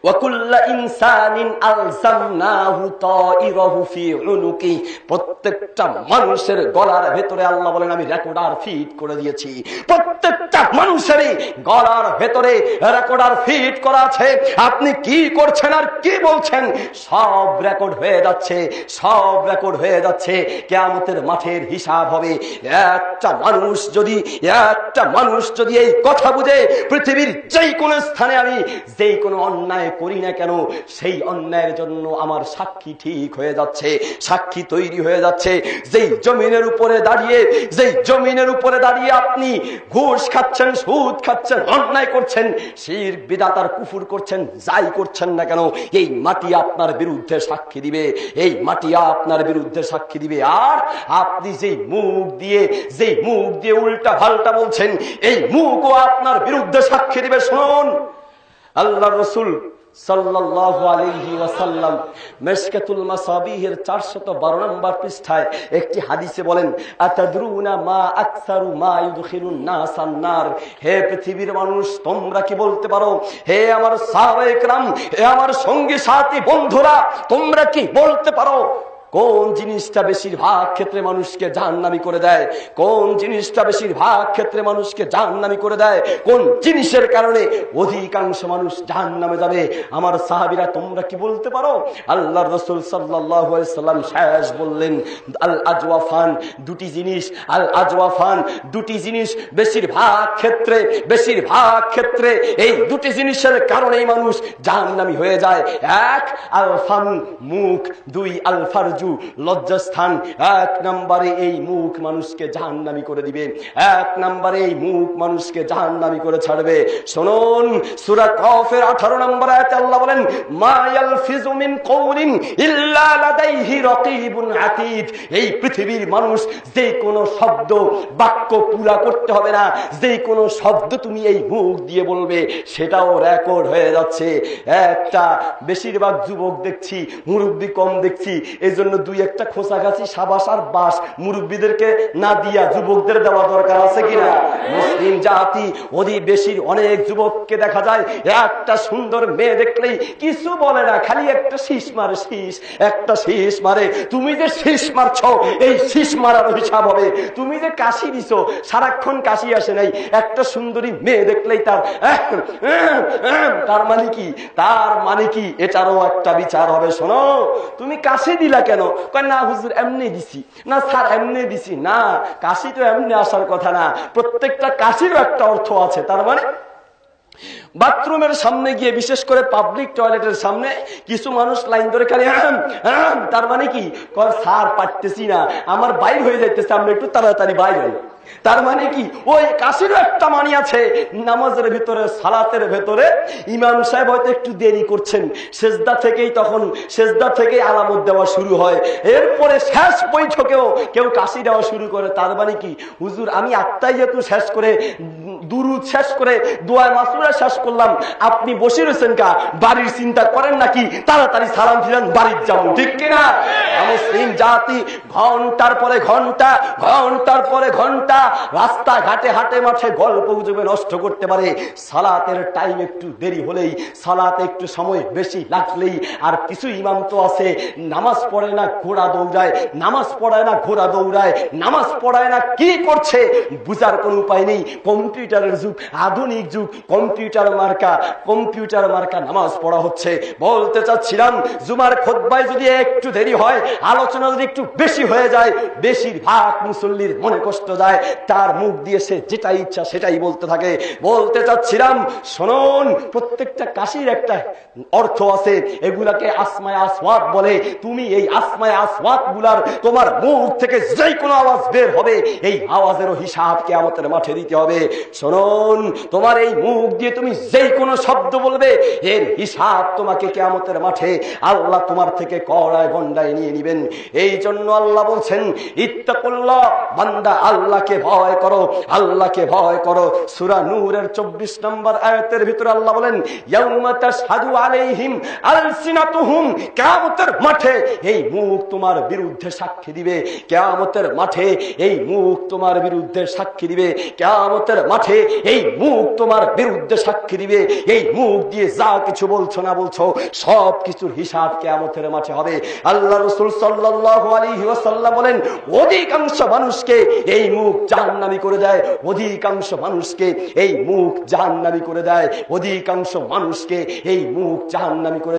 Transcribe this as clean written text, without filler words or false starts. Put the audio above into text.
ওয়াকুল্লা ইনসানিন আলজামনাহু তাইরাহু ফি উনুকি, প্রত্যেকটা মানুষের গলার ভেতরে আল্লাহ বলেন আমি রেকর্ডার ফিট করে দিয়েছি। প্রত্যেকটা মানুষেরই গলার ভেতরে রেকর্ডার ফিট করা আছে। আপনি কি করছেন আর কি বলছেন সব রেকর্ড হয়ে যাচ্ছে, সব রেকর্ড হয়ে যাচ্ছে। কিয়ামতের মাঠের হিসাব হবে। একটা মানুষ যদি এই কথা বুঝে পৃথিবীর যেই কোনো স্থানে আমি যেই কোনো অন্যায় করি না কেন, সেই অন্যায়ের জন্য আমার সাক্ষী ঠিক হয়ে যাচ্ছে, সাক্ষী তৈরি হয়ে যাচ্ছে। যেই জমিনের উপরে দাঁড়িয়ে আপনি ঘুষ খাচ্ছেন, সুদ খাচ্ছেন, অন্যায় করছেন, শিরক বিদআত আর কুফর করছেন, যাই করছেন না কেন, এই মাটি আপনার বিরুদ্ধে সাক্ষী দিবে, এই মাটি আপনার বিরুদ্ধে সাক্ষী দিবে। আর আপনি যেই মুখ দিয়ে উল্টা পাল্টা বলছেন, এই মুখও আপনার বিরুদ্ধে সাক্ষী দিবে। শুনুন, আল্লাহ রাসূল সাল্লাল্লাহু আলাইহি ওয়াসাল্লাম মিশকাতুল মাসাবিহের 412 নম্বর পৃষ্ঠায় একটি হাদিসে বলেন, আতাদরুনা মা আকসারু মা ইউদখিলুন নাসান নার। হে পৃথিবীর মানুষ, তোমরা কি বলতে পারো, হে আমার সাহাবায়ে কেরাম, হে আমার সঙ্গী সাথী বন্ধুরা, তোমরা কি বলতে পারো কোন জিনিসটা বেশিরভাগ ক্ষেত্রে মানুষকে জাহান্নামী করে দেয়? কোন জিনিসটা বেশিরভাগ ক্ষেত্রে মানুষকে জাহান্নামী করে দেয়? কোন জিনিসের কারণে অধিকাংশ মানুষ জাহান্নামে যাবে? আমার সাহাবীরা তোমরা কি বলতে পারো? আল্লাহর রাসূল সাল্লাল্লাহু আলাইহি সাল্লাম শেষ বললেন, আল আজওয়াফান, দুটি জিনিস, আল আজওয়াফান, দুটি জিনিস বেশিরভাগ ক্ষেত্রে এই দুটি জিনিসের কারণেই মানুষ জাহান্নামী হয়ে যায়। এক, আল ফাম, মুখ। দুই, আল ফারজু, লজ্জাস্থান। এক নম্বরে এই মুখ মানুষকে জাহান্নামী করে দিবে, এক নম্বরে এই মুখ মানুষকে জাহান্নামী করে ছাড়বে। শুনুন, সূরা কফের 18 নম্বর আয়াতে আল্লাহ বলেন, মা ইয়ালফিজু মিন কওলিন ইল্লা লাদাইহি রাকিবুন আতীদ। এই পৃথিবীর মানুষ যে কোনো শব্দ, বাক্য পুরা করতে হবে না, যে কোনো শব্দ তুমি এই মুখ দিয়ে বলবে সেটাও রেকর্ড হয়ে যাচ্ছে। একটা বেশিরভাগ যুবক দেখছি, মুরব্বী কম দেখছি, এই জন্য দুই একটা খোঁচাখাচি সাবাস আর বাস মুরব্বীদেরকে না দিয়া যুবকদের দেওয়া দরকার আছে কিনা? মুসলিম জাতি অনেক যুবককে দেখা যায় একটা সুন্দর মেয়ে দেখলেই কিছু বলে না, খালি একটা শীষ মারে। তুমি যে শীষ মারছ, এই শীষ মারার হিসাব হবে। তুমি যে কাশি দিছ, সারাক্ষণ কাশি আসে নাই, একটা সুন্দরী মেয়ে দেখলেই তার মানে কি এটারও একটা বিচার হবে। শোনো, তুমি কাশি দিলা কেন? না হুজুর এমনি দিছি, না স্যার এমনি দিছি। না, কাশি তো এমনি আসার কথা না, প্রত্যেকটা কাশিরও একটা অর্থ আছে। তার মানে বাথরুমের সামনে গিয়ে, বিশেষ করে পাবলিক টয়লেটের সামনে কিছু মানুষ লাইন ধরে খালি তার মানে কি স্যার পারতেছি না, আমার বাইর হয়ে যাইতেছে, আমরা একটু তাড়াতাড়ি বাইর হই। তার মানে কি ওই কাশিরও একটা মানি আছে। নামাজের ভিতরে, সালাতের ভেতরে ইমাম সাহেব হয়তো একটু দেরি করছেন, সেজদা থেকেই আলামত দেওয়া শুরু হয়, এরপরে শেষ বৈঠকেও কেউ কাশি দেওয়া শুরু করে। তার মানে কি হুজুর আমি আত্মাইয়াতু শেষ করে, দুরুদ শেষ করে, দোয়া মাসুরা শেষ করলাম, আপনি বসে রয়েছেন কা? বাড়ির চিন্তা করেন নাকি? তাড়াতাড়ি সালাম ফিরান, বাড়ির যাবো, ঠিক কিনা? মুসলিম জাতি ঘন্টার পরে ঘন্টা রাস্তাঘাটে, হাটে মাঠে গল্প গুজবে নষ্ট করতে পারে। সালাতের টাইম একটু দেরি হলেই, সালাতে একটু সময় বেশি লাগলেই, আর কিছু ইমাম তো আছে নামাজ পড়ে না ঘোড়া দৌড়ায়, নামাজ পড়ায় না কি করছে বুঝার কোন উপায় নেই। কম্পিউটারের যুগ, আধুনিক যুগ, কম্পিউটার মার্কা নামাজ পড়া হচ্ছে। বলতে চাচ্ছিলাম, জুমার খুতবায় যদি একটু দেরি হয়, আলোচনা যদি একটু বেশি হয়ে যায়, বেশিরভাগ মুসল্লির মনে কষ্ট যায়, তার মুখ দিয়ে সে যেটাই ইচ্ছা সেটাই বলতে থাকে। বলতে চাচ্ছিলাম, শুনুন, প্রত্যেকটা কাশির একটা অর্থ আছে, এগুলাকে আসমায়ে আসওয়াত বলে। তুমি এই আসমায়ে আসওয়াত গুলার, তোমার মুখ থেকে যে কোনো আওয়াজ বের হবে, এই আওয়াজেরও হিসাব কিয়ামতের মাঠে দিতে হবে। শুনুন, তোমার এই মুখ দিয়ে তুমি যে কোনো শব্দ বলবে, এর হিসাব তোমাকে কিয়ামতের মাঠে আল্লাহ তোমার থেকে কড়ায় গন্ডায় নিয়ে নিবেন। এই জন্য আল্লাহ বলছেন, ইত্তাকুল্লাহ, বান্দা আল্লাহকে ভয় করো। সূরা নূরের 24 নম্বর আয়াতের ভিতরে আল্লাহ বলেন, ইয়াউমা তাশহাদু আলাইহিম আলসিনাতুহুম, কিয়ামতের মাঠে এই মুখ তোমার বিরুদ্ধে সাক্ষী দিবে। কিয়ামতের মাঠে এই মুখ তোমার বিরুদ্ধে সাক্ষী দিবে। কিয়ামতের মাঠে এই মুখ তোমার বিরুদ্ধে সাক্ষী সাক্ষী দিবে এই মুখ দিয়ে যা কিছু বলছো না বলছো সব কিছুর হিসাব কিয়ামতের মাঠে হবে। আল্লাহ রাসূল সাল্লাল্লাহু আলাইহি ওয়াসাল্লাম বলেন, অধিকাংশ মানুষকে এই মুখ জাহান্নামী করে দেয়, অধিকাংশ মানুষকে এই মুখ জাহান্নামী করে দেয়, অধিকাংশ মানুষকে এই মুখ জাহান্নামী করে